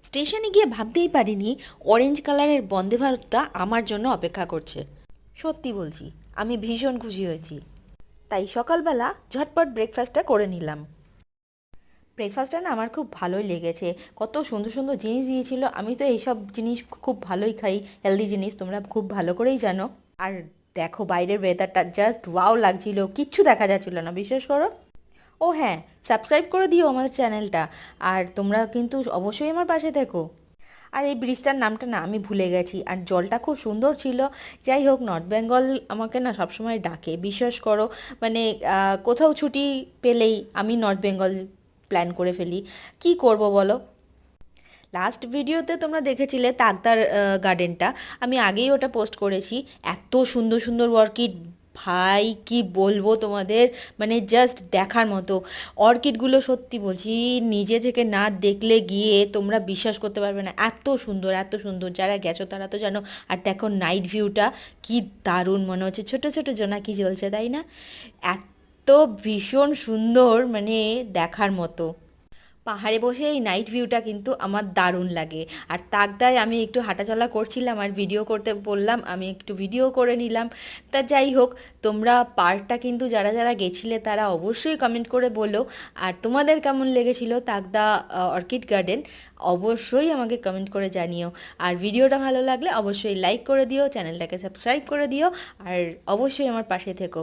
স্টেশনে গিয়ে ভাবতেই পারিনি অরেঞ্জ কালারের বন্দে ভারতটা আমার জন্য অপেক্ষা করছে। সত্যি বলছি, আমি ভীষণ খুশি হয়েছি। তাই সকালবেলা ঝটপট ব্রেকফাস্টটা করে নিলাম। ব্রেকফাস্টটা না আমার খুব ভালোই লেগেছে। কত সুন্দর সুন্দর জিনিস দিয়েছিল। আমি তো এইসব জিনিস খুব ভালোই খাই, হেলদি জিনিস, তোমরা খুব ভালো করেই জানো। আর দেখো বাইরের ওয়েদারটা জাস্ট ওয়াও লাগছিল, কিচ্ছু দেখা যাচ্ছিল না, বিশ্বাস করো। ও হ্যাঁ, সাবস্ক্রাইব করে দিও আমাদের চ্যানেলটা। আর তোমরা কিন্তু অবশ্যই আমার পাশে থেকো। আর এই ব্রিজটার নামটা না আমি ভুলে গেছি, আর জলটা খুব সুন্দর ছিল। যাই হোক, নর্থ বেঙ্গল আমাকে না সবসময় ডাকে, বিশ্বাস করো। মানে কোথাও ছুটি পেলেই আমি নর্থ বেঙ্গল প্ল্যান করে ফেলি। কি করব বলো। লাস্ট ভিডিওতে তোমরা দেখেছিলে তাকদার গার্ডেনটা, আমি আগেই ওটা পোস্ট করেছি। এত সুন্দর সুন্দর অর্কিড, ভাই কি বলবো তোমাদের, মানে জাস্ট দেখার মতো। অর্কিডগুলো সত্যি বলছি, নিজে থেকে না দেখলে গিয়ে তোমরা বিশ্বাস করতে পারবে না, এত সুন্দর এত সুন্দর। যারা গেছো তারা তো জানো। আর দেখো নাইট ভিউটা কি দারুণ, মনে হচ্ছে ছোট ছোট জোনাকি জ্বলছে, তাই না? এত ভীষণ সুন্দর, মানে দেখার মতো। পাহাড়ে বসে এই নাইট ভিউটা কিন্তু আমার দারুণ লাগে। আর তাকদায় আমি একটু হাঁটাচলা করছিলাম আর ভিডিও করতে বললাম, আমি একটু ভিডিও করে নিলাম। তা যাই হোক, তোমরা পার্কটা কিন্তু যারা যারা গেছিলে তারা অবশ্যই কমেন্ট করে বলো। আর তোমাদের কেমন লেগেছিল তাকদা অর্কিড গার্ডেন, অবশ্যই আমাকে কমেন্ট করে জানিও। আর ভিডিওটা ভালো লাগলে অবশ্যই লাইক করে দিও, চ্যানেলটাকে সাবস্ক্রাইব করে দিও। আর অবশ্যই আমার পাশে থেকো।